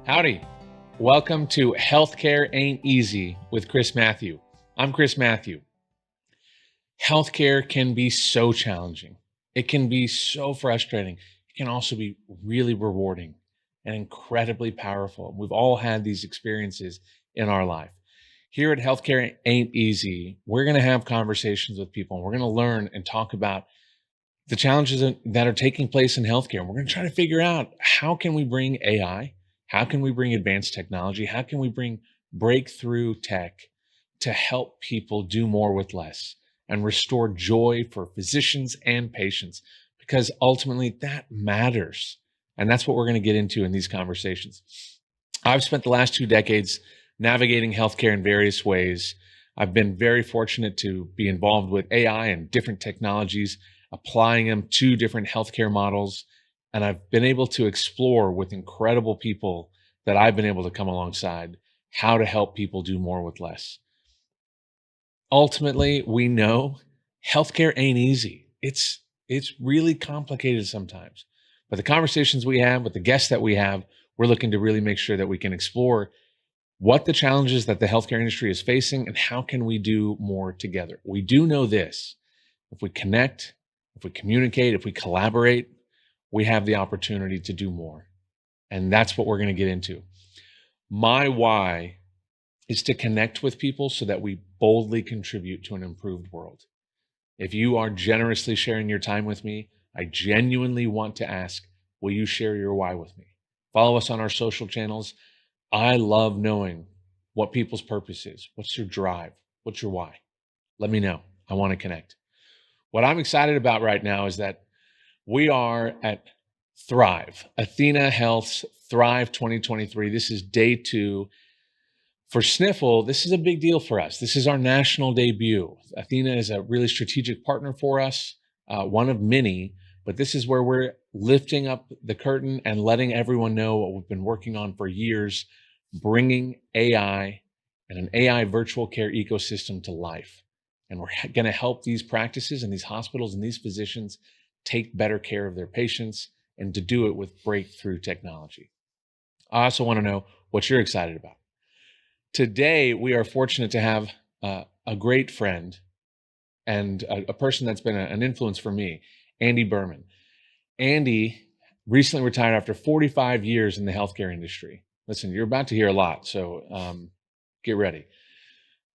Howdy. Welcome to Healthcare Ain't Easy with Chris Matthew. I'm Chris Matthew. Healthcare can be so challenging. It can be so frustrating. It can also be really rewarding and incredibly powerful. We've all had these experiences in our life. Here at Healthcare Ain't Easy, we're going to have conversations with people, and we're going to learn and talk about the challenges that are taking place in healthcare. We're going to try to figure out, how can we bring AI? How can we bring advanced technology? How can we bring breakthrough tech to help people do more with less and restore joy for physicians and patients? Because ultimately that matters. And that's what we're going to get into in these conversations. I've spent the last 2 decades navigating healthcare in various ways. I've been very fortunate to be involved with AI and different technologies, applying them to different healthcare models. And I've been able to explore with incredible people that I've been able to come alongside how to help people do more with less. Ultimately, we know healthcare ain't easy. It's really complicated sometimes. But the conversations we have with the guests that we have, we're looking to really make sure that we can explore what the challenges that the healthcare industry is facing and how can we do more together. We do know this: if we connect, if we communicate, if we collaborate, we have the opportunity to do more. And that's what we're going to get into. My why is to connect with people so that we boldly contribute to an improved world. If you are generously sharing your time with me, I genuinely want to ask, will you share your why with me? Follow us on our social channels. I love knowing what people's purpose is. What's your drive? What's your why? Let me know. I want to connect. What I'm excited about right now is that we are at Thrive, Athena Health's Thrive 2023. This is day 2. For Sniffle, this is a big deal for us. This is our national debut. Athena is a really strategic partner for us, one of many, but this is where we're lifting up the curtain and letting everyone know what we've been working on for years, bringing AI and an AI virtual care ecosystem to life. And we're going to help these practices and these hospitals and these physicians take better care of their patients, and to do it with breakthrough technology. I also want to know what you're excited about. Today, we are fortunate to have a great friend and a person that's been an influence for me, Andy Behrman. Andy recently retired after 45 years in the healthcare industry. Listen, you're about to hear a lot, so get ready.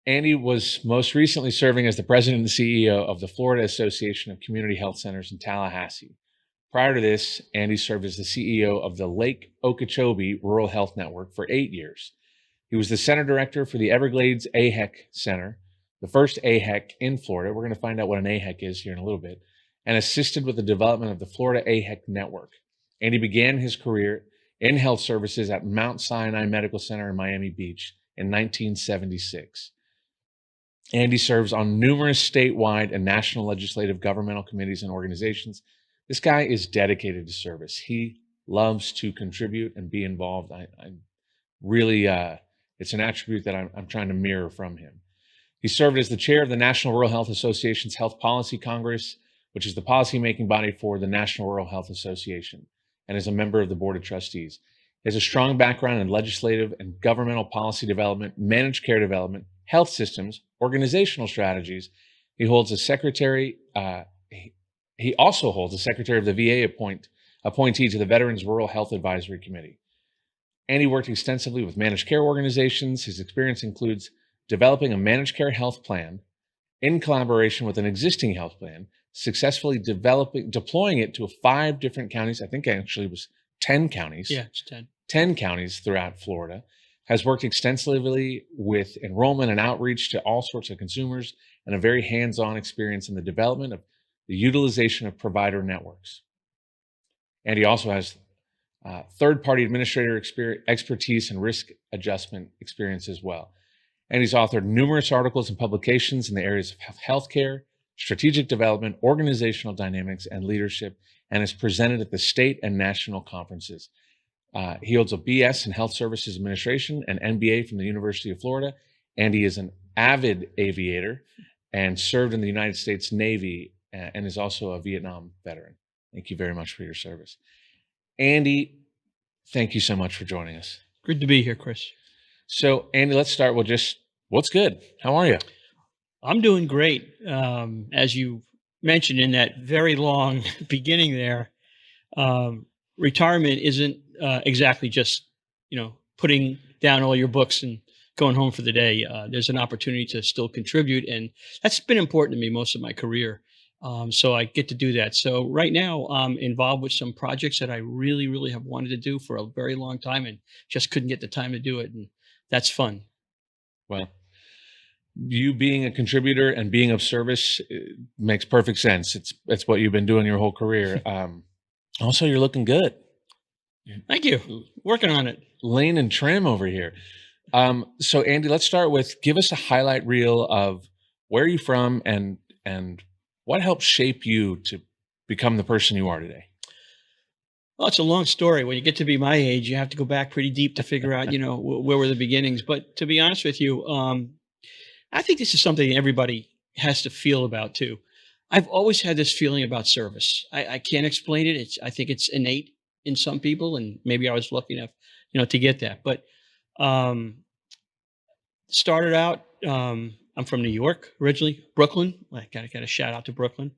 Andy was most recently serving as the president and CEO of the Florida Association of Community Health Centers in Tallahassee. Prior to this, Andy served as the CEO of the Lake Okeechobee Rural Health Network for 8 years. He was the center director for the Everglades AHEC Center, the first AHEC in Florida. We're going to find out what an AHEC is here in a little bit, and assisted with the development of the Florida AHEC Network. Andy began his career in health services at Mount Sinai Medical Center in Miami Beach in 1976. Andy serves on numerous statewide and national legislative governmental committees and organizations. This guy is dedicated to service. He loves to contribute and be involved. I really, it's an attribute that I'm trying to mirror from him. He served as the chair of the National Rural Health Association's Health Policy Congress, which is the policymaking body for the National Rural Health Association, and is a member of the Board of Trustees. He has a strong background in legislative and governmental policy development, managed care development, health systems, organizational strategies. He holds a secretary. He also holds a secretary of the VA appointee to the Veterans Rural Health Advisory Committee. And he worked extensively with managed care organizations. His experience includes developing a managed care health plan in collaboration with an existing health plan, successfully deploying it to 5 different counties. I think actually it was 10 counties. Yeah, it's 10. 10 counties throughout Florida. Has worked extensively with enrollment and outreach to all sorts of consumers, and a very hands-on experience in the development of the utilization of provider networks. And he also has third-party administrator expertise and risk adjustment experience as well. And he's authored numerous articles and publications in the areas of healthcare, strategic development, organizational dynamics, and leadership, and is presented at the state and national conferences. He holds a BS in Health Services Administration and MBA from the University of Florida, and he is an avid aviator and served in the United States Navy and is also a Vietnam veteran. Thank you very much for your service. Andy, thank you so much for joining us. Good to be here, Chris. So, Andy, let's start with just what's good. How are you? I'm doing great. As you mentioned in that very long beginning there, retirement isn't exactly just, putting down all your books and going home for the day. There's an opportunity to still contribute, and that's been important to me most of my career. So I get to do that. So right now, I'm involved with some projects that I really, really have wanted to do for a very long time and just couldn't get the time to do it. And that's fun. Well, you being a contributor and being of service makes perfect sense. It's what you've been doing your whole career. Also, you're looking good, Thank you. Working on it. lean and trim over here. So, Andy, let's start with give us a highlight reel of where are you from and what helped shape you to become the person you are today. Well, it's a long story. When you get to be my age, you have to go back pretty deep to figure out, where were the beginnings. But to be honest with you, I think this is something everybody has to feel about too. I've always had this feeling about service. I can't explain it. I think it's innate in some people, and maybe I was lucky enough, to get that. But um, started out, I'm from New York originally, Brooklyn. I got a shout out to Brooklyn.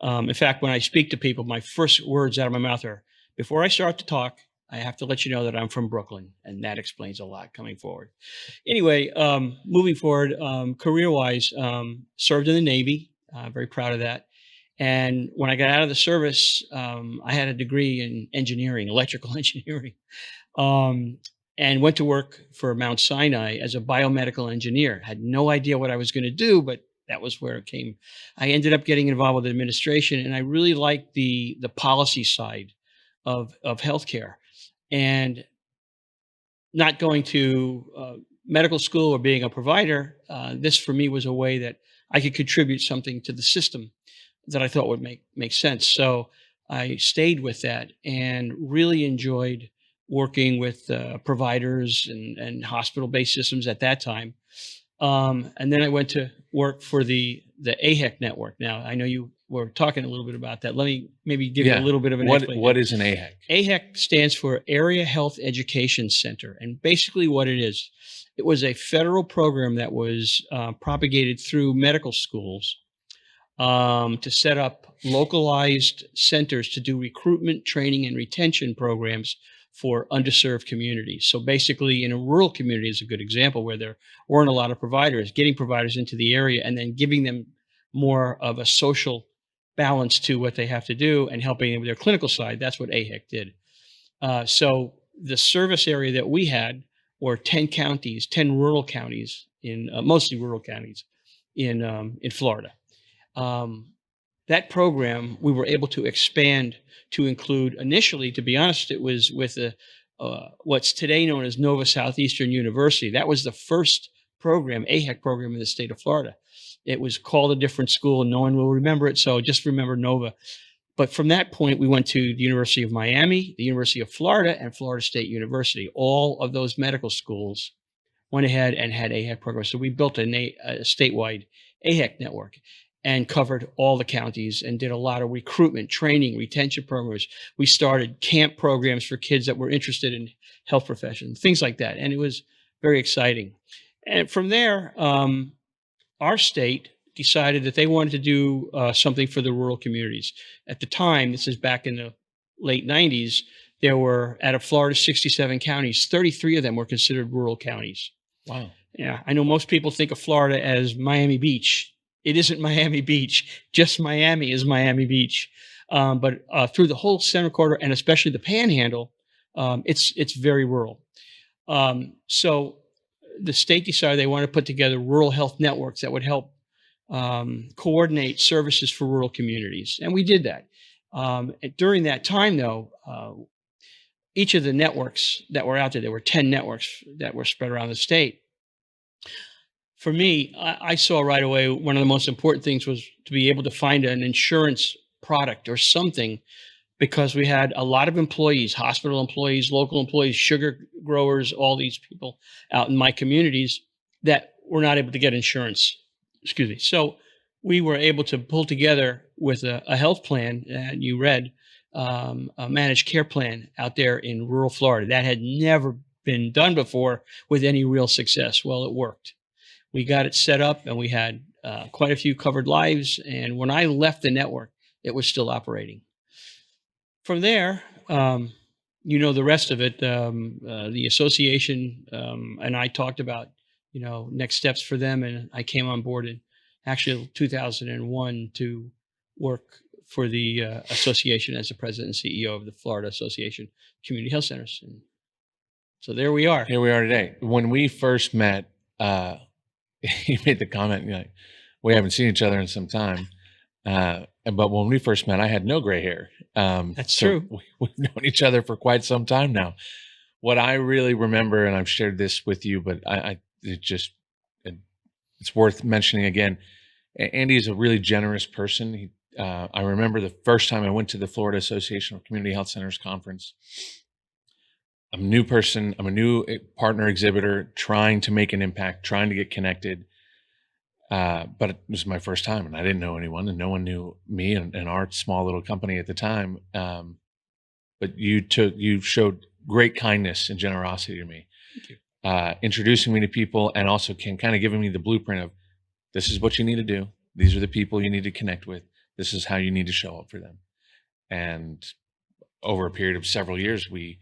In fact, when I speak to people, my first words out of my mouth are, before I start to talk, I have to let you know that I'm from Brooklyn. And that explains a lot coming forward. Anyway, moving forward, career-wise, served in the Navy. Very proud of that. And when I got out of the service, I had a degree in engineering, electrical engineering, um, and went to work for Mount Sinai as a biomedical engineer. Had no idea what I was going to do, but that was where it came. I ended up getting involved with administration, and I really liked the policy side of healthcare. And not going to medical school or being a provider, this for me was a way that I could contribute something to the system that I thought would make sense. So I stayed with that and really enjoyed working with providers and hospital-based systems at that time. And then I went to work for the AHEC network. Now, I know you were talking a little bit about that. Let me maybe give you a little bit of an explanation. What is an AHEC? AHEC stands for Area Health Education Center. And basically what it is, it was a federal program that was propagated through medical schools to set up localized centers to do recruitment, training, and retention programs for underserved communities. So basically, in a rural community is a good example where there weren't a lot of providers, getting providers into the area and then giving them more of a social balance to what they have to do and helping them with their clinical side. That's what AHEC did. So the service area that we had were 10 counties, 10 rural counties in mostly rural counties in Florida. That program we were able to expand to include initially, to be honest, it was with what's today known as Nova Southeastern University. That was the first program, AHEC program in the state of Florida. It was called a different school and no one will remember it. So just remember Nova. But from that point, we went to the University of Miami, the University of Florida, and Florida State University. All of those medical schools went ahead and had AHEC programs. So we built a statewide AHEC network and covered all the counties and did a lot of recruitment, training, retention programs. We started camp programs for kids that were interested in health professions, things like that. And it was very exciting. And from there, our state decided that they wanted to do something for the rural communities. At the time, this is back in the late 90s, there were, out of Florida's 67 counties, 33 of them were considered rural counties. Wow. Yeah, I know most people think of Florida as Miami Beach. It isn't Miami Beach. Just Miami is Miami Beach. But through the whole center quarter and especially the Panhandle, it's very rural. So the state decided they wanted to put together rural health networks that would help coordinate services for rural communities, and we did that. During that time, though, each of the networks that were out there were 10 networks that were spread around the state. For me, I saw right away one of the most important things was to be able to find an insurance product or something, because we had a lot of employees, hospital employees, local employees, sugar growers, all these people out in my communities that were not able to get insurance. Excuse me. So we were able to pull together with a health plan, and you read, a managed care plan out there in rural Florida. That had never been done before with any real success. Well, it worked. We got it set up, and we had quite a few covered lives. And when I left the network, it was still operating. From there, the rest of it. The association and I talked about, next steps for them, and I came on board in actually 2001 to work for the association as the president and CEO of the Florida Association of Community Health Centers. And so there we are. Here we are today. When we first met, you made the comment, we haven't seen each other in some time. But when we first met, I had no gray hair. That's so true. We've known each other for quite some time now. What I really remember, and I've shared this with you, but it's worth mentioning again. Andy is a really generous person. I remember the first time I went to the Florida Association of Community Health Centers conference. I'm a new person. I'm a new partner exhibitor trying to make an impact, trying to get connected. But it was my first time, and I didn't know anyone, and no one knew me and our small little company at the time. But you showed great kindness and generosity to me, Thank you. Introducing me to people, and also kind of giving me the blueprint of this is what you need to do. These are the people you need to connect with. This is how you need to show up for them. And over a period of several years, we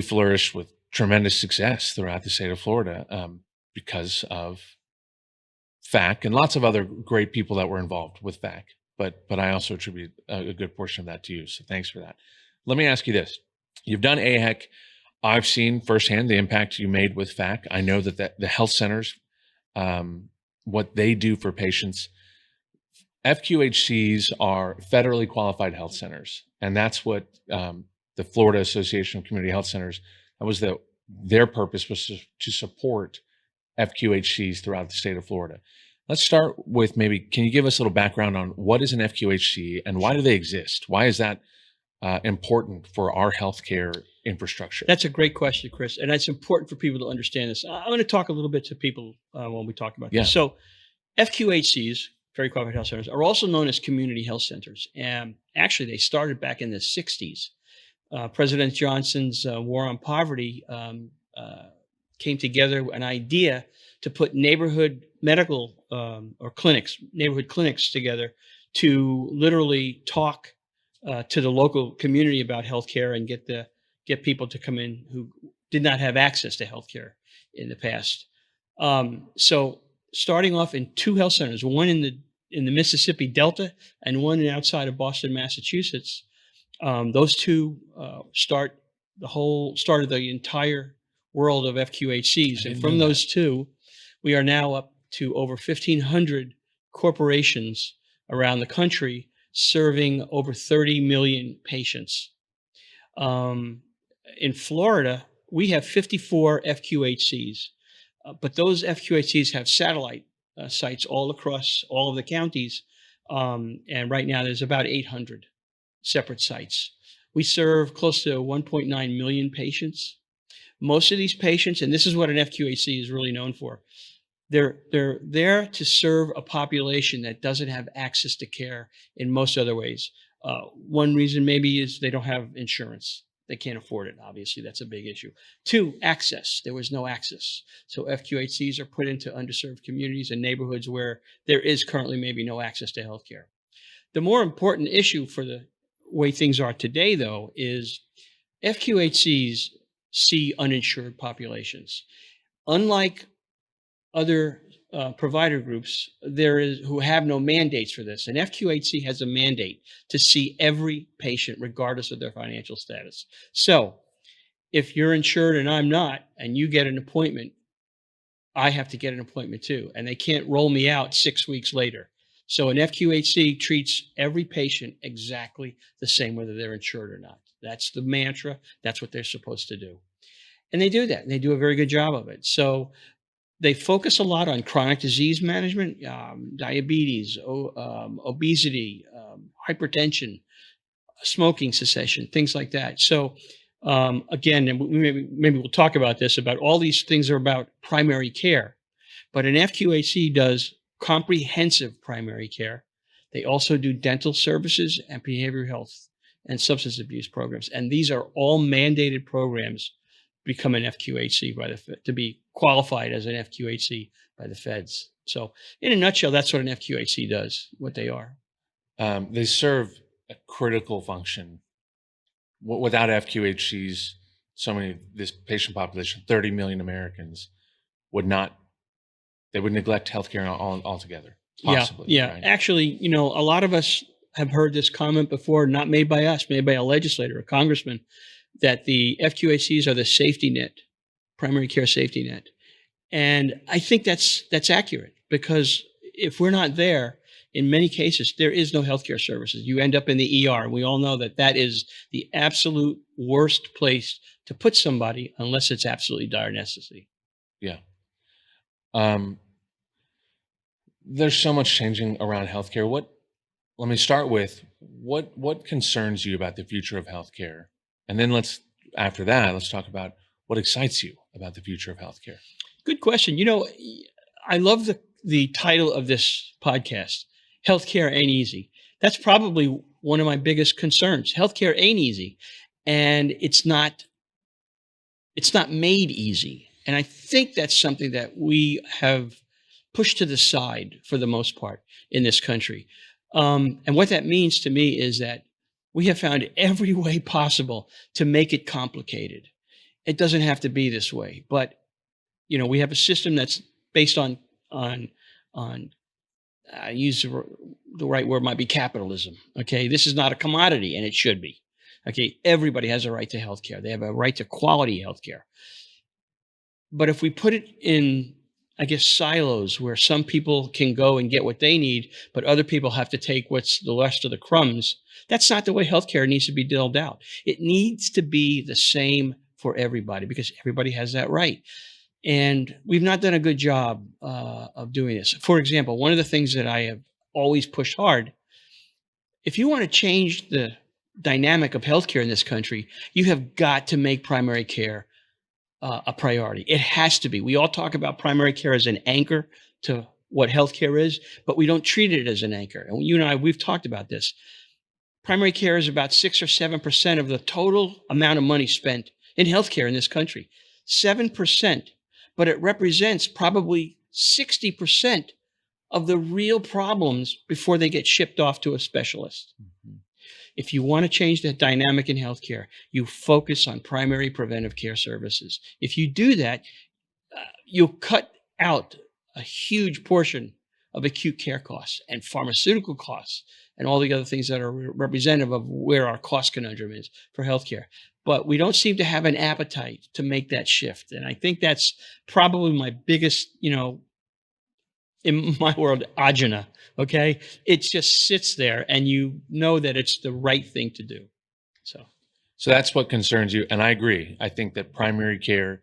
flourished with tremendous success throughout the state of Florida because of FAC and lots of other great people that were involved with FAC. But I also attribute a good portion of that to you. So thanks for that. Let me ask you this. You've done AHEC. I've seen firsthand the impact you made with FAC. I know that the health centers, what they do for patients. FQHCs are federally qualified health centers. And that's what the Florida Association of Community Health Centers, that was their purpose was to support FQHCs throughout the state of Florida. Let's start with can you give us a little background on what is an FQHC and why do they exist? Why is that important for our healthcare infrastructure? That's a great question, Chris. And it's important for people to understand this. I'm going to talk a little bit to people when we talk about this. So FQHCs, Very Qualified Health Centers, are also known as community health centers. And actually, they started back in the 60s. President Johnson's War on Poverty came together an idea to put neighborhood medical neighborhood clinics together to literally talk to the local community about healthcare and get people to come in who did not have access to healthcare in the past. So starting off in two health centers, one in the Mississippi Delta and one outside of Boston, Massachusetts. Those two started the entire world of FQHCs. And from those two, we are now up to over 1,500 corporations around the country serving over 30 million patients. In Florida, we have 54 FQHCs, but those FQHCs have satellite sites all across all of the counties. And right now there's about 800 separate sites. We serve close to 1.9 million patients. Most of these patients, and this is what an FQHC is really known for, they're there to serve a population that doesn't have access to care in most other ways. One reason maybe is they don't have insurance. They can't afford it, obviously. That's a big issue. Two, access. There was no access. So FQHCs are put into underserved communities and neighborhoods where there is currently maybe no access to healthcare. The more important issue for the way things are today, though, is FQHCs see uninsured populations. Unlike other provider groups who have no mandates for this. An FQHC has a mandate to see every patient regardless of their financial status. So if you're insured and I'm not, and you get an appointment, I have to get an appointment too. And they can't roll me out 6 weeks later. So an FQHC treats every patient exactly the same, whether they're insured or not. That's the mantra. That's what they're supposed to do. And they do that. And they do a very good job of it. So they focus a lot on chronic disease management, diabetes, obesity, hypertension, smoking cessation, things like that. So again, and maybe we'll talk about this, about all these things are about primary care. But an FQHC does comprehensive primary care. They also do dental services and behavioral health and substance abuse programs. And these are all mandated programs become an FQHC to be qualified as an FQHC by the feds. So in a nutshell, that's what an FQHC does, what they are. They serve a critical function. Without FQHCs, this patient population, 30 million Americans, would neglect healthcare altogether. Possibly. Yeah. Right? Actually, a lot of us have heard this comment before, not made by us, made by a legislator, a congressman, that the FQHCs are the safety net, primary care safety net. And I think that's accurate, because if we're not there, in many cases, there is no healthcare services. You end up in the ER. We all know that is the absolute worst place to put somebody unless it's absolutely dire necessity. Yeah. There's so much changing around healthcare. Let me start with what concerns you about the future of healthcare, and then after that, let's talk about what excites you about the future of healthcare. Good question. I love the title of this podcast. Healthcare ain't easy. That's probably one of my biggest concerns. Healthcare ain't easy, and it's not made easy. And I think that's something that we have pushed to the side for the most part in this country. And what that means to me is that we have found every way possible to make it complicated. It doesn't have to be this way, but we have a system that's based on I use the right word, might be capitalism. Okay, this is not a commodity, and it should be. Okay, everybody has a right to health care. They have a right to quality health care. But if we put it in, I guess, silos where some people can go and get what they need, but other people have to take what's the rest of the crumbs, that's not the way healthcare needs to be doled out. It needs to be the same for everybody, because everybody has that right. And we've not done a good job of doing this. For example, one of the things that I have always pushed hard, if you want to change the dynamic of healthcare in this country, you have got to make primary care a priority. It has to be. We all talk about primary care as an anchor to what healthcare is, but we don't treat it as an anchor. And you and I, we've talked about this. Primary care is about 6 or 7% of the total amount of money spent in healthcare in this country. 7%. But it represents probably 60% of the real problems before they get shipped off to a specialist. Mm-hmm. If you want to change the dynamic in healthcare, you focus on primary preventive care services. If you do that, you'll cut out a huge portion of acute care costs and pharmaceutical costs and all the other things that are representative of where our cost conundrum is for healthcare. But we don't seem to have an appetite to make that shift. And I think that's probably my biggest, in my world, agenda, okay? It just sits there and you know that it's the right thing to do. So that's what concerns you. And I agree. I think that primary care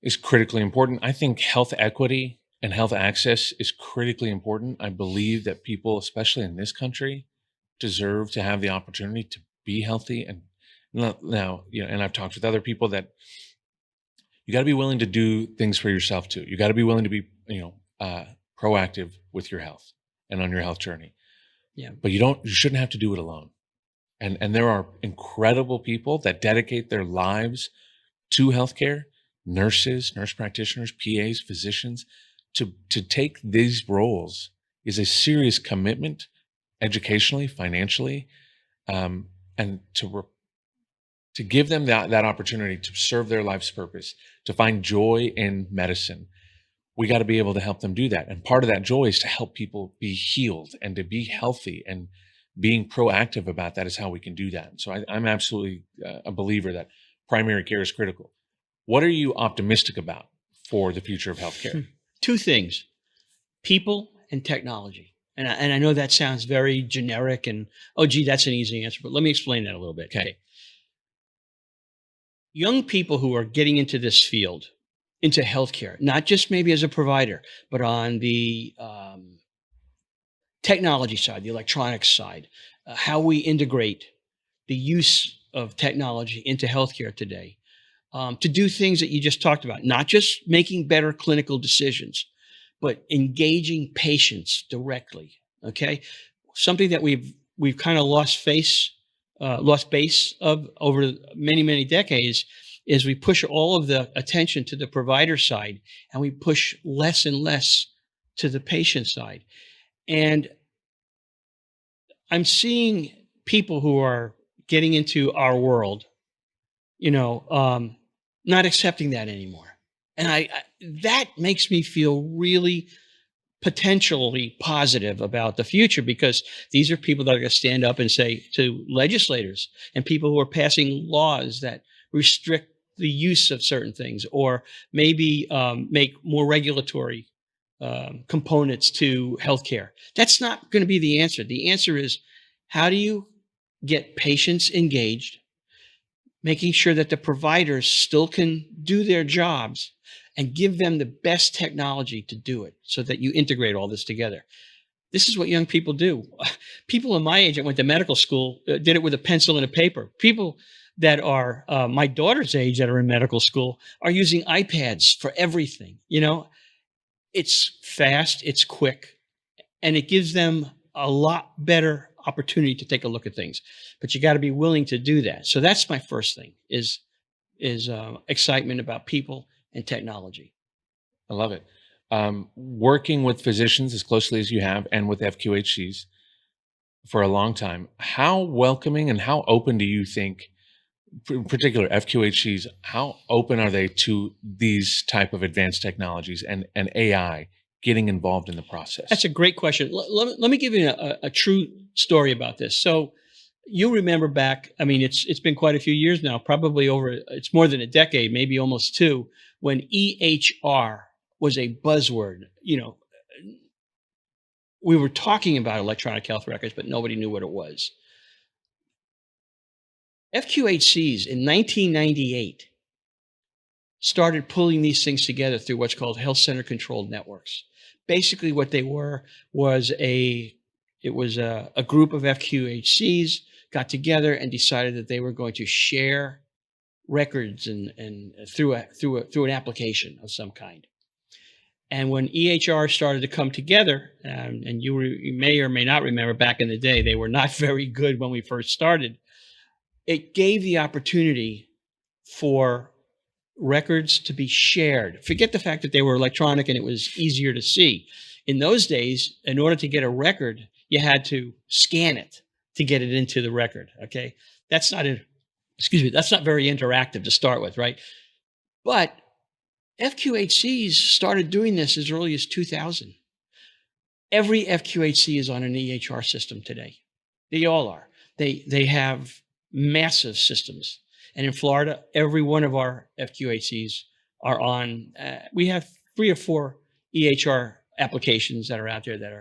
is critically important. I think health equity and health access is critically important. I believe that people, especially in this country, deserve to have the opportunity to be healthy. And now, and I've talked with other people that you got to be willing to do things for yourself too. You got to be willing to be, proactive with your health and on your health journey. Yeah. But you shouldn't have to do it alone. And there are incredible people that dedicate their lives to healthcare, nurse practitioners, PAs, physicians. To take these roles is a serious commitment, educationally, financially, and to give them that opportunity to serve their life's purpose, to find joy in medicine. We got to be able to help them do that. And part of that joy is to help people be healed and to be healthy, and being proactive about that is how we can do that. So I'm absolutely a believer that primary care is critical. What are you optimistic about for the future of healthcare? Two things: people and technology. And I know that sounds very generic and, oh, gee, that's an easy answer, but let me explain that a little bit. Okay. Young people who are getting into this field, into healthcare, not just maybe as a provider, but on the technology side, the electronics side, how we integrate the use of technology into healthcare today, to do things that you just talked about, not just making better clinical decisions, but engaging patients directly. Okay, something that we've kind of lost base of over many decades is we push all of the attention to the provider side and we push less and less to the patient side. And I'm seeing people who are getting into our world, not accepting that anymore. And I that makes me feel really potentially positive about the future, because these are people that are going to stand up and say to legislators and people who are passing laws that restrict the use of certain things, or maybe make more regulatory components to healthcare. That's not going to be the answer. The answer is, how do you get patients engaged, making sure that the providers still can do their jobs, and give them the best technology to do it, so that you integrate all this together. This is what young people do. People in my age that went to medical school did it with a pencil and a paper. People that are my daughter's age that are in medical school are using iPads for everything. It's fast, it's quick, and it gives them a lot better opportunity to take a look at things. But you got to be willing to do that. So that's my first thing is excitement about people and technology. I love it. Working with physicians as closely as you have and with FQHCs for a long time, how welcoming and how open do you think, in particular FQHCs, how open are they to these type of advanced technologies and AI getting involved in the process? That's a great question. Let me give you a true story about this. So you'll remember back, it's been quite a few years now, probably it's more than a decade, maybe almost two, when EHR was a buzzword. We were talking about electronic health records, but nobody knew what it was. FQHCs in 1998 started pulling these things together through what's called health center controlled networks. Basically what they were was a group of FQHCs got together and decided that they were going to share records and through an application of some kind. And when EHR started to come together, and you may or may not remember back in the day, they were not very good when we first started. It gave the opportunity for records to be shared. Forget the fact that they were electronic and it was easier to see. In those days, in order to get a record, you had to scan it to get it into the record. Okay, that's not very interactive to start with, right? But FQHCs started doing this as early as 2000. Every FQHC is on an EHR system today. They all are. They have massive systems. And in Florida, every one of our FQHCs are on. We have 3 or 4 EHR applications that are out there that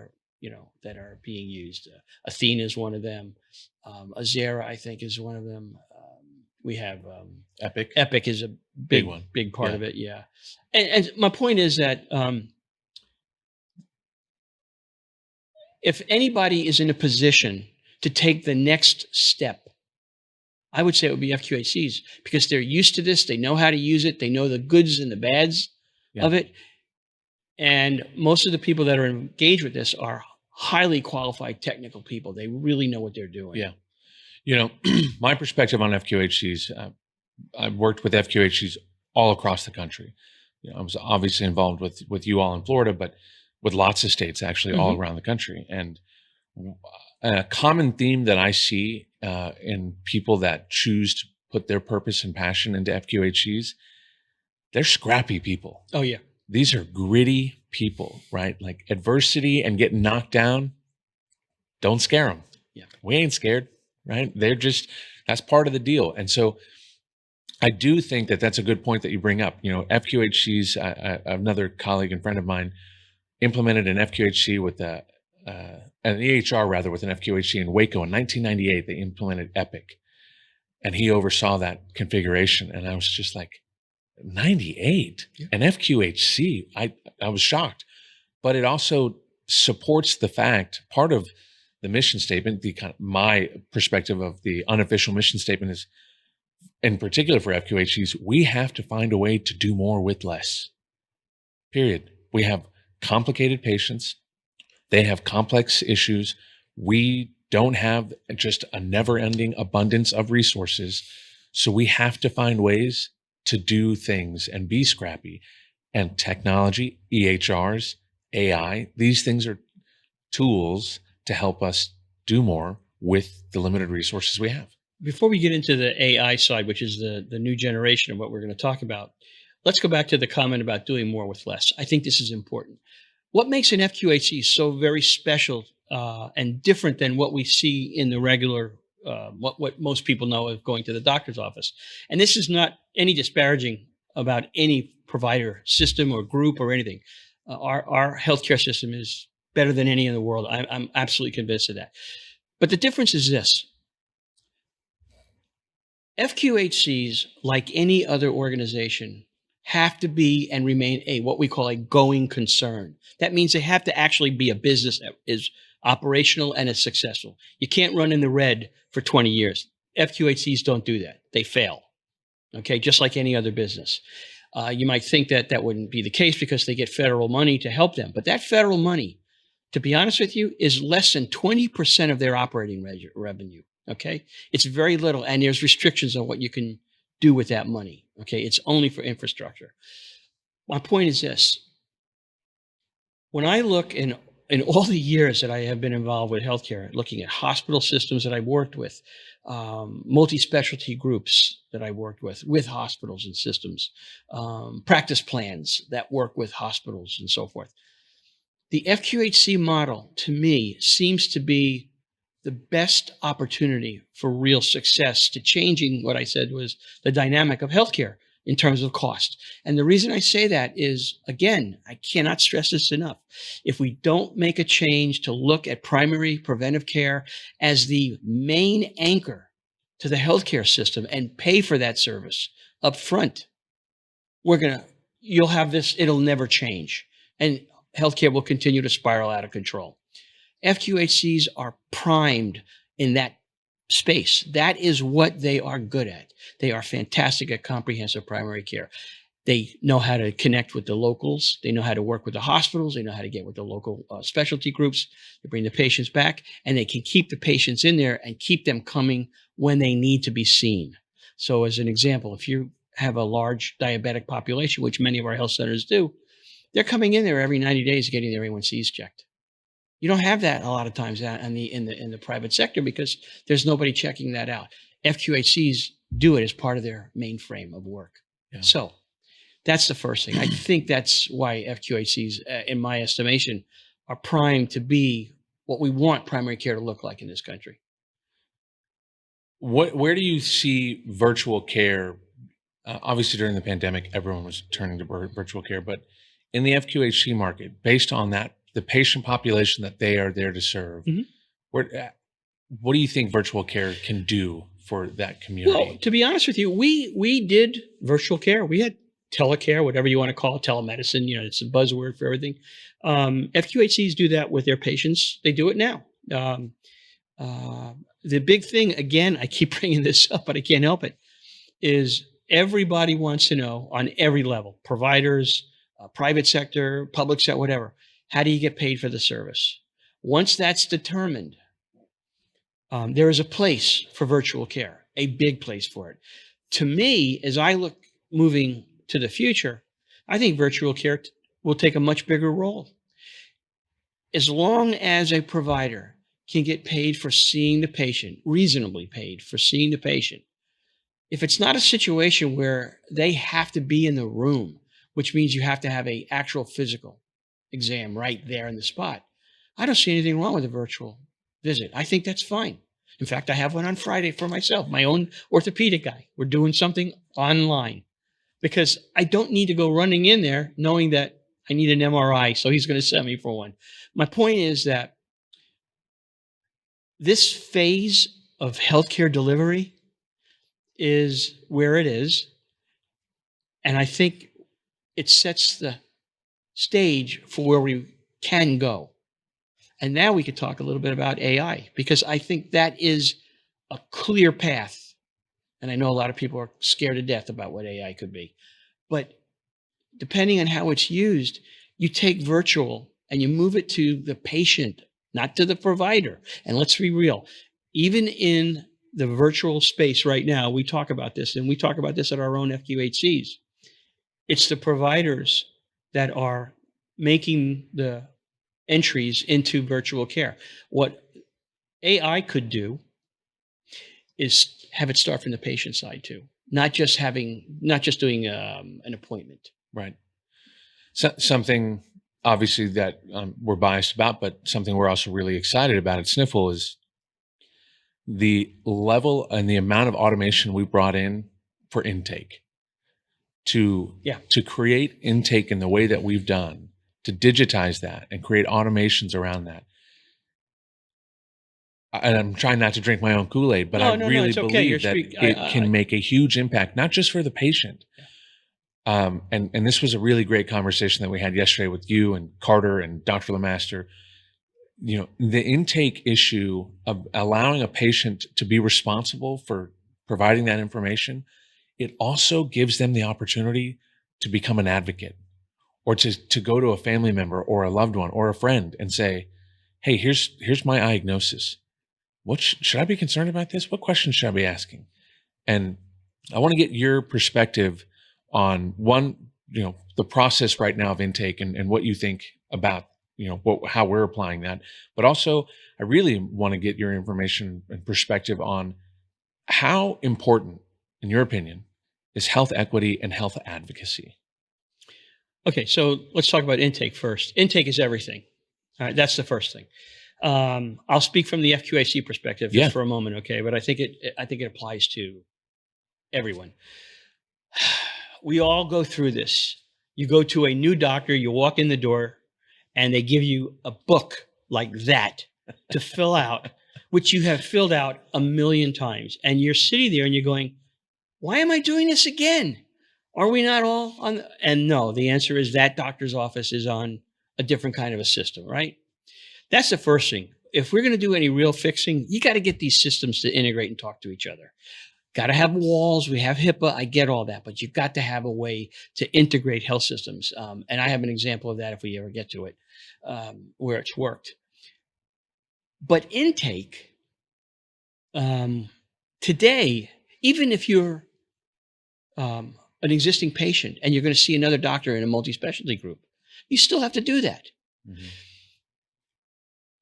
are being used. Athena is one of them. Azera, I think, is one of them. We have Epic. Epic is a big one, big part of it. Yeah. And my point is that if anybody is in a position to take the next step, I would say it would be FQHCs, because they're used to this. They know how to use it. They know the goods and the bads of it. And most of the people that are engaged with this are highly qualified technical people. They really know what they're doing. Yeah. My perspective on FQHCs, I've worked with FQHCs all across the country. I was obviously involved with you all in Florida, but with lots of states actually all around the country. And a common theme that I see in people that choose to put their purpose and passion into FQHCs, they're scrappy people. Oh, yeah. These are gritty people, right? Like adversity and getting knocked down, don't scare them. Yeah. We ain't scared, right? That's part of the deal. And so I do think that that's a good point that you bring up. FQHCs, another colleague and friend of mine implemented an FQHC with an EHR rather with an FQHC in Waco in 1998. They implemented Epic, and he oversaw that configuration. And I was just like, 98, an FQHC. I was shocked, but it also supports the fact, part of the mission statement, my perspective of the unofficial mission statement is, in particular for FQHCs, we have to find a way to do more with less. Period. We have complicated patients. They have complex issues. We don't have just a never-ending abundance of resources. So we have to find ways to do things and be scrappy. And technology, EHRs, AI, these things are tools to help us do more with the limited resources we have. Before we get into the AI side, which is the new generation of what we're going to talk about, let's go back to the comment about doing more with less. I think this is important. What makes an FQHC so very special and different than what we see in the regular, what most people know of going to the doctor's office? And this is not any disparaging about any provider system or group or anything. Our healthcare system is better than any in the world. I'm absolutely convinced of that. But the difference is this. FQHCs, like any other organization, have to be and remain what we call a going concern. That means they have to actually be a business that is operational and is successful. You can't run in the red for 20 years. FQHCs don't do that. They fail. Okay, just like any other business. You might think that that wouldn't be the case because they get federal money to help them. But that federal money, to be honest with you, is less than 20% of their operating revenue. Okay, it's very little. And there's restrictions on what you can do with that money. Okay, it's only for infrastructure. My point is this. When I look in all the years that I have been involved with healthcare, looking at hospital systems that I've worked with, multi-specialty groups that I worked with hospitals and systems, practice plans that work with hospitals and so forth. The FQHC model, to me, seems to be the best opportunity for real success to changing what I said was the dynamic of healthcare in terms of cost. And the reason I say that is, again, I cannot stress this enough. If we don't make a change to look at primary preventive care as the main anchor to the healthcare system and pay for that service up front, you'll have this, it'll never change. And healthcare will continue to spiral out of control. FQHCs are primed in that space. That is what they are good at. They are fantastic at comprehensive primary care. They know how to connect with the locals. They know how to work with the hospitals. They know how to get with the local specialty groups to bring the patients back. And they can keep the patients in there and keep them coming when they need to be seen. So as an example, if you have a large diabetic population, which many of our health centers do, they're coming in there every 90 days getting their A1Cs checked. You don't have that a lot of times in the private sector because there's nobody checking that out. FQHCs do it as part of their mainframe of work. Yeah. So that's the first thing. I think that's why FQHCs, in my estimation, are primed to be what we want primary care to look like in this country. Where do you see virtual care? Obviously, during the pandemic, everyone was turning to virtual care, but in the FQHC market, based on that, the patient population that they are there to serve, what do you think virtual care can do for that community? Well, to be honest with you, we did virtual care. We had telecare, whatever you want to call it, telemedicine. You know, it's a buzzword for everything. FQHCs do that with their patients. They do it now. The big thing, again, I keep bringing this up, but I can't help it, is everybody wants to know on every level, providers, private sector, public sector, whatever. How do you get paid for the service? Once that's determined, there is a place for virtual care, a big place for it. To me, as I look moving to the future, I think virtual care will take a much bigger role. As long as a provider can get paid for seeing the patient, reasonably paid for seeing the patient, if it's not a situation where they have to be in the room, which means you have to have an actual physical exam right there in the spot, I don't see anything wrong with a virtual visit. I think that's fine. In fact, I have one on Friday for myself, my own orthopedic guy. We're doing something online because I don't need to go running in there knowing that I need an MRI, so he's going to send me for one. My point is that this phase of healthcare delivery is where it is, and I think it sets the stage for where we can go. And now we could talk a little bit about AI, because I think that is a clear path. And I know a lot of people are scared to death about what AI could be. But depending on how it's used, you take virtual and you move it to the patient, not to the provider. And let's be real, even in the virtual space right now, we talk about this, and we talk about this at our own FQHCs. It's the providers that are making the entries into virtual care. What AI could do is have it start from the patient side too, not just doing an appointment. Right. So, something obviously that we're biased about, but something we're also really excited about at Sniffle is the level and the amount of automation we brought in for intake to create intake in the way that we've done, to digitize that and create automations around that. And I'm trying not to drink my own Kool-Aid, but I really believe that it can make a huge impact, not just for the patient. And this was a really great conversation that we had yesterday with you and Carter and Dr. Lemaster. You know, the intake issue of allowing a patient to be responsible for providing that information, it also gives them the opportunity to become an advocate, or to go to a family member or a loved one or a friend and say, hey, here's my diagnosis. What should I be concerned about this? What questions should I be asking? And I want to get your perspective on one, the process right now of intake and what you think about, how we're applying that. But also, I really want to get your information and perspective on how important, in your opinion, is health equity and health advocacy. Okay, so let's talk about intake first. Intake is everything. All right, that's the first thing. I'll speak from the FQHC perspective just for a moment, okay? But I think it applies to everyone. We all go through this. You go to a new doctor, you walk in the door, and they give you a book like that to fill out, which you have filled out a million times. And you're sitting there and you're going, why am I doing this again? Are we not all on? And no, the answer is that doctor's office is on a different kind of a system, right? That's the first thing. If we're going to do any real fixing, you got to get these systems to integrate and talk to each other. Got to have walls. We have HIPAA. I get all that, but you've got to have a way to integrate health systems. And I have an example of that if we ever get to it, where it's worked. But intake, today, even if you're an existing patient and you're going to see another doctor in a multi-specialty group, you still have to do that. Mm-hmm.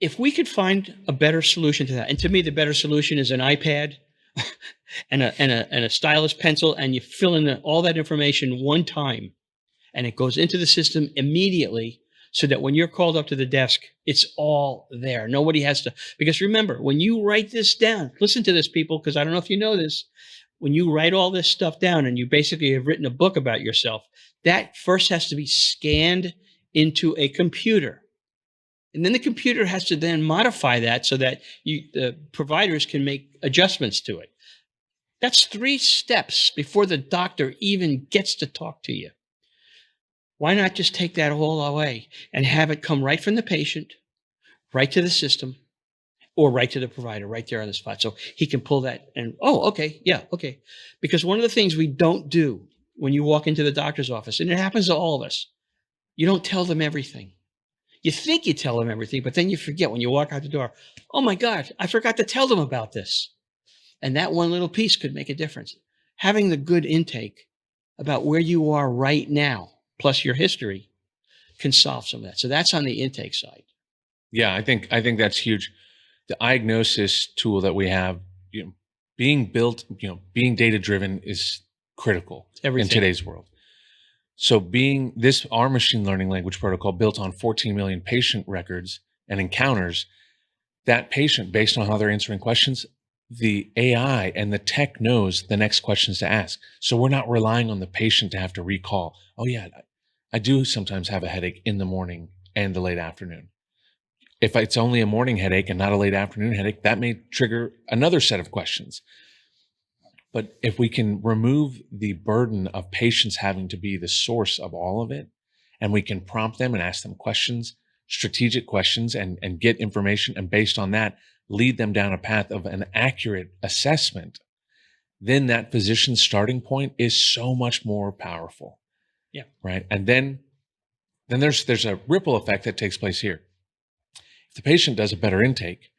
If we could find a better solution to that, and to me, the better solution is an iPad and a stylus pencil, and you fill in all that information one time, and it goes into the system immediately, so that when you're called up to the desk, it's all there. Nobody has to, because remember, when you write this down, listen to this, people, because I don't know if you know this, when you write all this stuff down and you basically have written a book about yourself, that first has to be scanned into a computer. And then the computer has to then modify that so that the providers can make adjustments to it. That's 3 steps before the doctor even gets to talk to you. Why not just take that all away and have it come right from the patient, right to the system, or right to the provider, right there on the spot. So he can pull that and, okay. Because one of the things we don't do when you walk into the doctor's office, and it happens to all of us, you don't tell them everything. You think you tell them everything, but then you forget when you walk out the door, oh my God, I forgot to tell them about this. And that one little piece could make a difference. Having the good intake about where you are right now, plus your history, can solve some of that. So that's on the intake side. Yeah, I think that's huge. The diagnosis tool that we have, being built, being data driven is critical in today's world. So our machine learning language protocol built on 14 million patient records and encounters, that patient, based on how they're answering questions, the AI and the tech knows the next questions to ask. So we're not relying on the patient to have to recall, oh yeah, I do sometimes have a headache in the morning and the late afternoon. If it's only a morning headache and not a late afternoon headache, that may trigger another set of questions. But if we can remove the burden of patients having to be the source of all of it, and we can prompt them and ask them questions, strategic questions, and get information, and based on that, lead them down a path of an accurate assessment, then that physician's starting point is so much more powerful. Yeah. Right. And then there's a ripple effect that takes place here. If the patient does a better intake,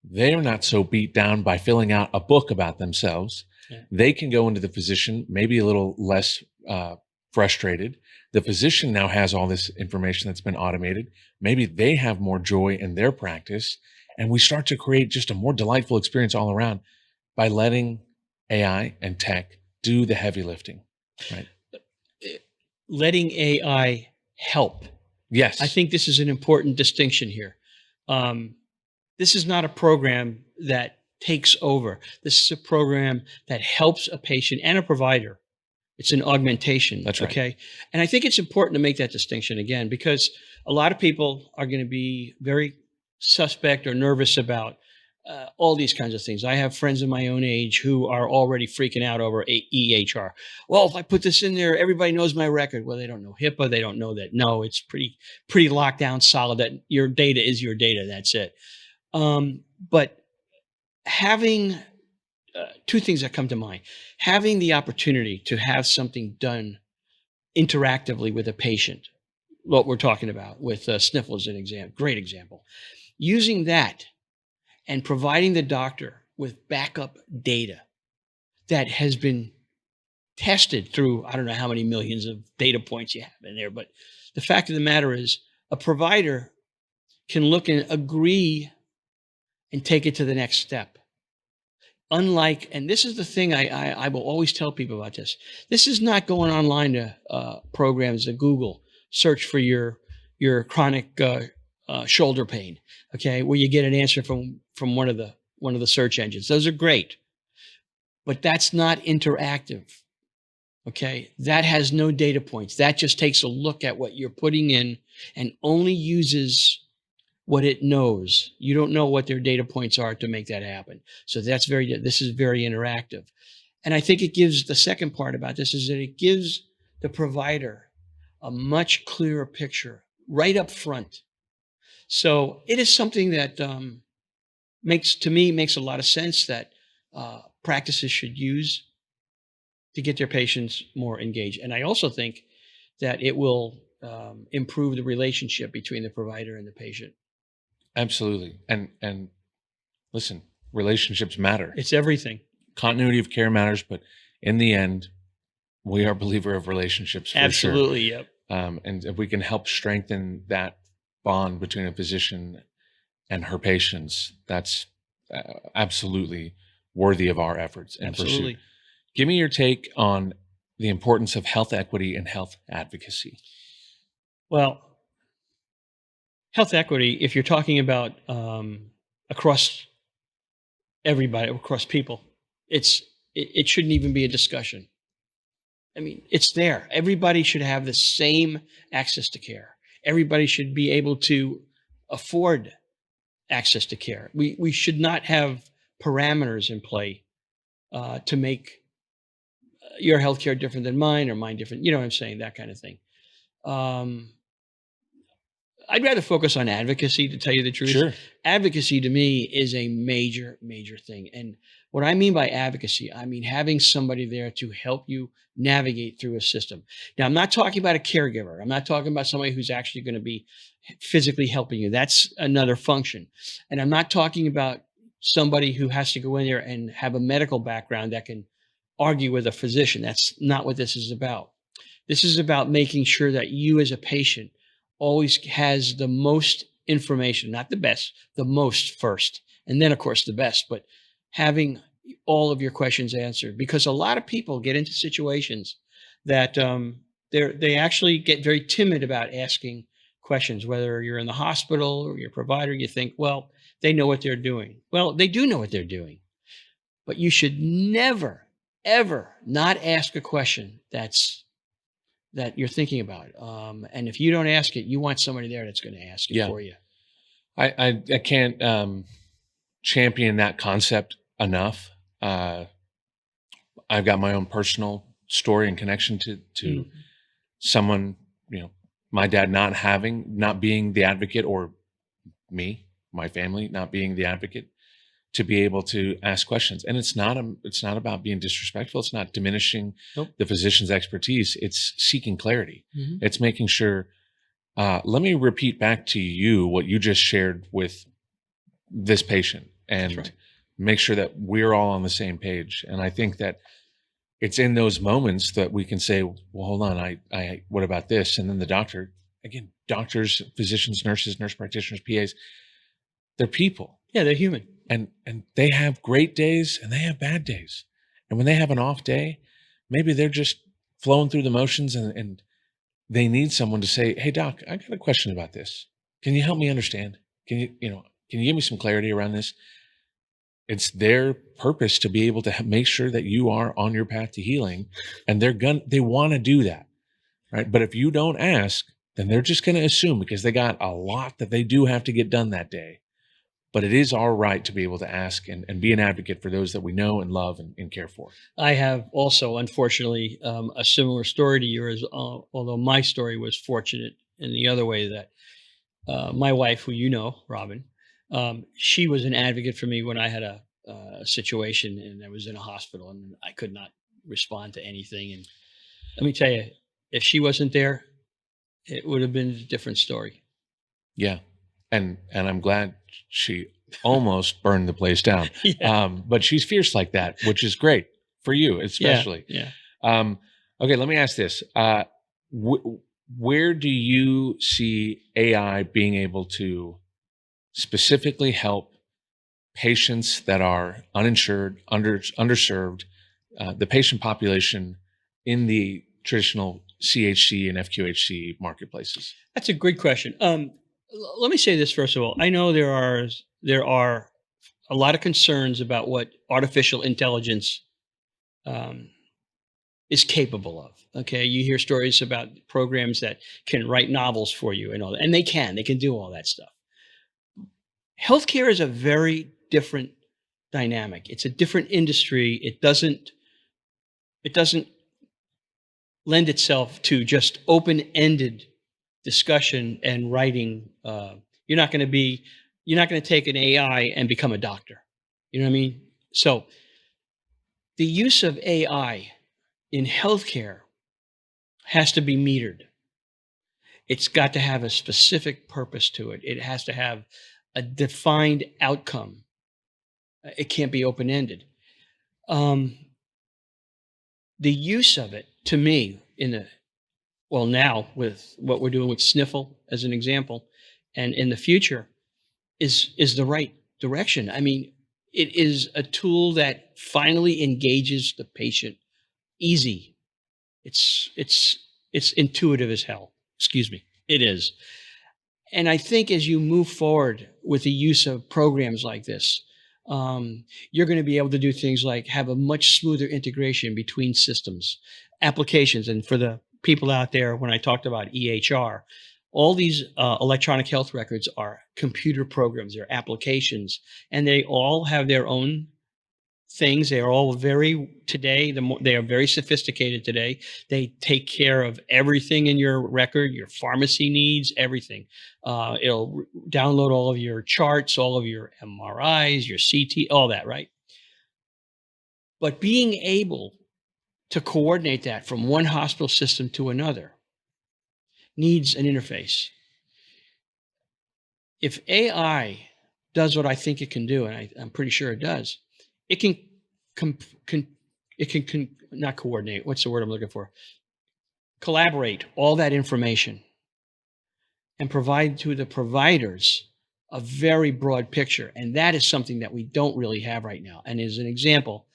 They're not so beat down by filling out a book about themselves. Yeah. They can go into the physician, maybe a little less frustrated. The physician now has all this information that's been automated. Maybe they have more joy in their practice. And we start to create just a more delightful experience all around by letting AI and tech do the heavy lifting, right? Letting AI help. Yes. I think this is an important distinction here. This is not a program that takes over. This is a program that helps a patient and a provider. It's an augmentation. That's right. Okay. And I think it's important to make that distinction again, because a lot of people are going to be very suspect or nervous about all these kinds of things. I have friends of my own age who are already freaking out over EHR. Well, if I put this in there, everybody knows my record. Well, they don't know HIPAA. They don't know that. No, it's pretty locked down, solid, that your data is your data. That's it. But having two things that come to mind: having the opportunity to have something done interactively with a patient, what we're talking about with sniffles, an example, great example. Using that and providing the doctor with backup data that has been tested through, I don't know how many millions of data points you have in there, but the fact of the matter is a provider can look and agree and take it to the next step. Unlike, and this is the thing I will always tell people about this. This is not going online to programs to Google, search for your chronic shoulder pain, okay, where you get an answer from one of the search engines. Those are great, but that's not interactive. Okay, that has no data points. That just takes a look at what you're putting in and only uses what it knows. You don't know what their data points are to make that happen. So this is very interactive. And I think it gives, the second part about this is that it gives the provider a much clearer picture right up front. So it is something that makes a lot of sense that practices should use to get their patients more engaged. And I also think that it will improve the relationship between the provider and the patient. Absolutely. And listen, relationships matter. It's everything. Continuity of care matters, but in the end, we are a believer of relationships for Absolutely, sure. yep. And if we can help strengthen that bond between a physician and her patients, that's absolutely worthy of our efforts and Absolutely. pursuit. Give me your take on the importance of health equity and health advocacy. Well, health equity, if you're talking about across everybody, across people, it shouldn't even be a discussion. I mean, it's there. Everybody should have the same access to care. Everybody should be able to afford access to care. We should not have parameters in play to make your healthcare different than mine or mine different. You know what I'm saying? That kind of thing. I'd rather focus on advocacy, to tell you the truth. Sure. Advocacy to me is a major, major thing. And what I mean by advocacy, I mean having somebody there to help you navigate through a system. Now, I'm not talking about a caregiver. I'm not talking about somebody who's actually going to be physically helping you. That's another function. And I'm not talking about somebody who has to go in there and have a medical background that can argue with a physician. That's not what this is about. This is about making sure that you as a patient always has the most information, not the best, the most first, and then of course the best, but having all of your questions answered. Because a lot of people get into situations that they actually get very timid about asking questions, whether you're in the hospital or your provider. You think, well, they know what they're doing. Well, they do know what they're doing, but you should never, ever not ask a question that you're thinking about. And if you don't ask it, you want somebody there that's going to ask it for you. I can't champion that concept enough. I've got my own personal story and connection to someone, my dad not being the advocate, or me, my family not being the advocate, to be able to ask questions. And it's not about being disrespectful. It's not diminishing the physician's expertise. It's seeking clarity. Mm-hmm. It's making sure, let me repeat back to you what you just shared with this patient and right. make sure that we're all on the same page. And I think that it's in those moments that we can say, well, hold on, what about this? And then the doctor, again, doctors, physicians, nurses, nurse practitioners, PAs, they're people, Yeah, they're human. and they have great days and they have bad days. And when they have an off day, maybe they're just flowing through the motions, and they need someone to say, hey doc, I got a question about this. Can you help me understand? Can you give me some clarity around this? It's their purpose to be able to make sure that you are on your path to healing, and they want to do that, right? But if you don't ask, then they're just going to assume, because they got a lot that they do have to get done that day. But it is our right to be able to ask and be an advocate for those that we know and love and care for. I have also, unfortunately, a similar story to yours, although my story was fortunate in the other way that my wife, who you know, Robin, she was an advocate for me when I had a situation and I was in a hospital and I could not respond to anything. And let me tell you, if she wasn't there, it would have been a different story. Yeah. And I'm glad she almost burned the place down. Yeah. But she's fierce like that, which is great for you, especially. Yeah. Okay, let me ask this. Where do you see AI being able to specifically help patients that are uninsured, underserved, the patient population in the traditional CHC and FQHC marketplaces? That's a good question. Let me say this first of all. I know there are a lot of concerns about what artificial intelligence um, is capable of. Okay, you hear stories about programs that can write novels for you and all that, and they can do all that stuff. Healthcare is a very different dynamic. It's a different industry. It doesn't lend itself to just open-ended discussion and writing. You're not going to take an AI and become a doctor. You know what I mean? So the use of AI in healthcare has to be metered. It's got to have a specific purpose to it. It has to have a defined outcome. It can't be open-ended. Um, the use of it, to me, now with what we're doing with Sniffle as an example, and in the future, is the right direction. I mean, it is a tool that finally engages the patient easy. It's intuitive as hell. Excuse me. It is. And I think as you move forward with the use of programs like this, you're going to be able to do things like have a much smoother integration between systems, applications. And for the people out there, when I talked about EHR, all these electronic health records are computer programs, they're applications, and they all have their own things. They are all they are very sophisticated today. They take care of everything in your record, your pharmacy needs, everything. It'll download all of your charts, all of your MRIs, your CT, all that, right? But being able to coordinate that from one hospital system to another needs an interface. If AI does what I think it can do, and I'm pretty sure it does, it can not coordinate. What's the word I'm looking for? Collaborate all that information and provide to the providers a very broad picture. And that is something that we don't really have right now. And as an example,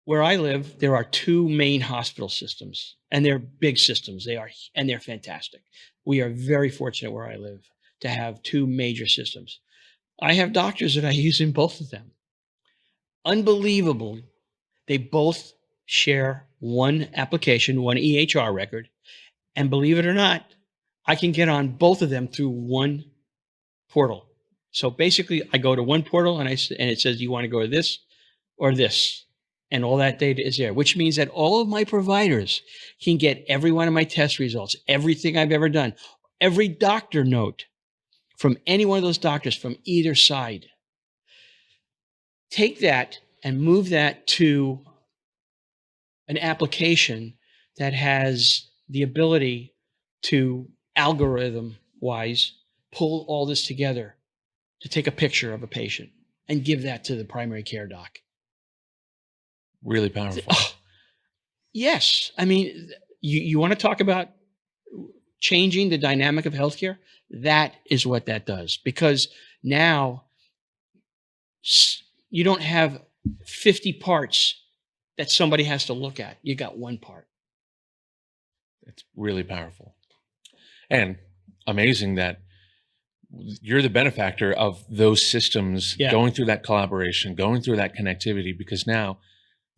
where I live, there are two main hospital systems, and they're big systems. They're fantastic. We are very fortunate where I live to have two major systems. I have doctors that I use in both of them. Unbelievable. They both share one application, one EHR record. And believe it or not, I can get on both of them through one portal. So basically, I go to one portal and it says, you want to go to this or this? And all that data is there, which means that all of my providers can get every one of my test results, everything I've ever done, every doctor note from any one of those doctors from either side. Take that and move that to an application that has the ability to algorithm-wise pull all this together to take a picture of a patient. and give that to the primary care doc. Really powerful. Oh, yes. I mean, you want to talk about changing the dynamic of healthcare? That is what that does. Because now you don't have 50 parts that somebody has to look at. You got one part. It's really powerful. And amazing that you're the benefactor of those systems going through that collaboration, going through that connectivity, because now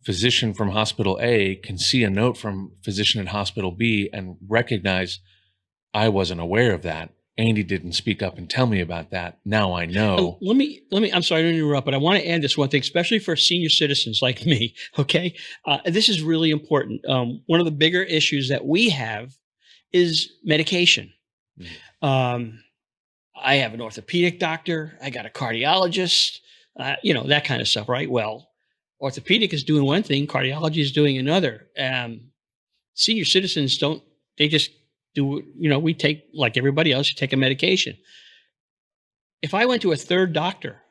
physician from hospital A can see a note from physician at hospital B and recognize, I wasn't aware of that. Andy didn't speak up and tell me about that. Now I know. Let me, I'm sorry to interrupt, but I want to add this one thing, especially for senior citizens like me. Okay. This is really important. One of the bigger issues that we have is medication. I have an orthopedic doctor. I got a cardiologist, that kind of stuff, right? Well, orthopedic is doing one thing, cardiology is doing another. Senior citizens don't, they just do, we take, like everybody else, you take a medication. If I went to a third doctor,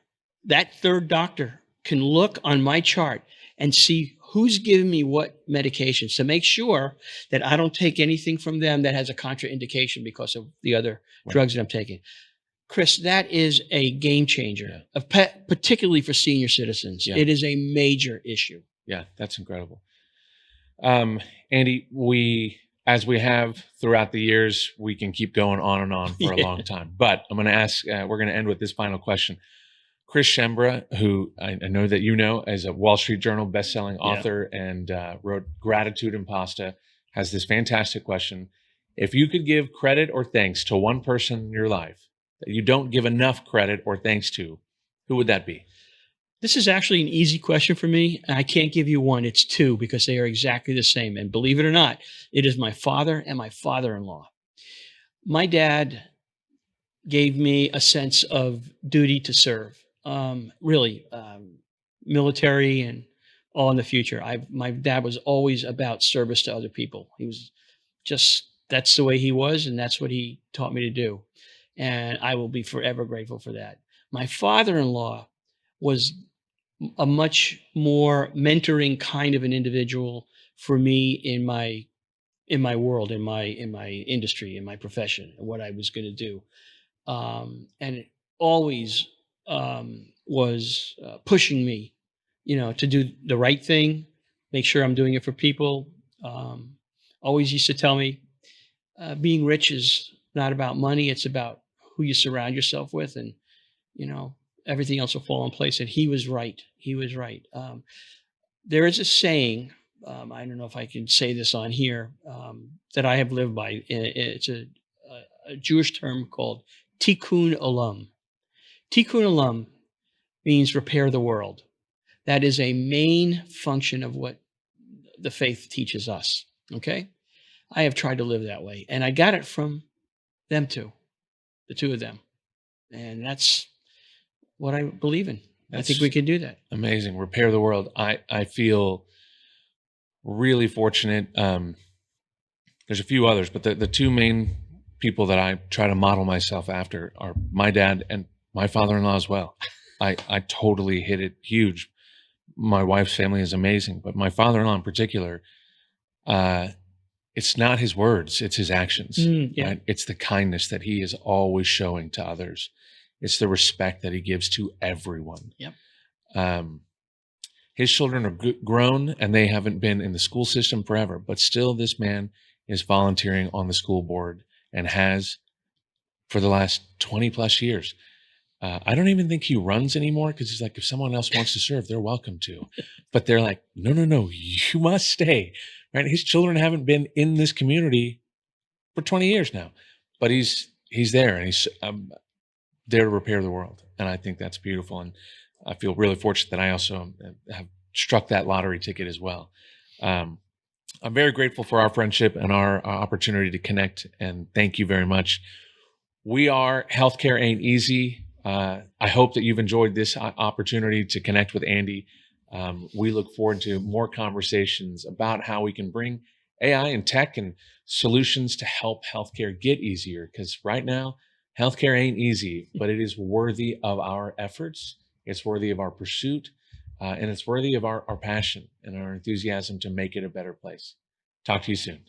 that third doctor can look on my chart and see who's giving me what medications to make sure that I don't take anything from them that has a contraindication because of the other drugs that I'm taking. Chris, that is a game changer, particularly for senior citizens. Yeah. It is a major issue. Yeah, that's incredible. Andy, as we have throughout the years, we can keep going on and on for a long time. But I'm going to ask, we're going to end with this final question. Chris Schembra, who I know that you know as a Wall Street Journal bestselling author and wrote Gratitude and Pasta, has this fantastic question. If you could give credit or thanks to one person in your life that you don't give enough credit or thanks to, who would that be? This is actually an easy question for me. I can't give you one. It's two because they are exactly the same. And believe it or not, it is my father and my father-in-law. My dad gave me a sense of duty to serve, military and all in the future. My dad was always about service to other people. He was that's the way he was, and that's what he taught me to do. And I will be forever grateful for that. My father-in-law was a much more mentoring kind of an individual for me in my world, in my industry, in my profession, and what I was going to do. And it always was pushing me, to do the right thing, make sure I'm doing it for people. Always used to tell me, being rich is not about money. It's about who you surround yourself with, and, everything else will fall in place. And he was right. He was right. There is a saying, I don't know if I can say this on here, that I have lived by. It's a Jewish term called tikkun olam. Tikkun olam means repair the world. That is a main function of what the faith teaches us. Okay? I have tried to live that way. And I got it from them two, the two of them. And that's what I believe in. I think we can do that. Amazing. Repair the world. I feel really fortunate. There's a few others, but the two main people that I try to model myself after are my dad and my father-in-law as well. I totally hit it huge. My wife's family is amazing, but my father-in-law in particular, it's not his words, it's his actions. Right? It's the kindness that he is always showing to others. It's the respect that he gives to everyone. Yep. His children are grown and they haven't been in the school system forever, but still this man is volunteering on the school board and has for the last 20 plus years. I don't even think he runs anymore because he's like, if someone else wants to serve, they're welcome to. But they're like, no, you must stay. Right? His children haven't been in this community for 20 years now, but he's there and he's there to repair the world. And I think that's beautiful. And I feel really fortunate that I also have struck that lottery ticket as well. I'm very grateful for our friendship and our opportunity to connect. And thank you very much. We are Healthcare Ain't Easy. I hope that you've enjoyed this opportunity to connect with Andy. We look forward to more conversations about how we can bring AI and tech and solutions to help healthcare get easier. Because right now, healthcare ain't easy, but it is worthy of our efforts. It's worthy of our pursuit, and it's worthy of our passion and our enthusiasm to make it a better place. Talk to you soon.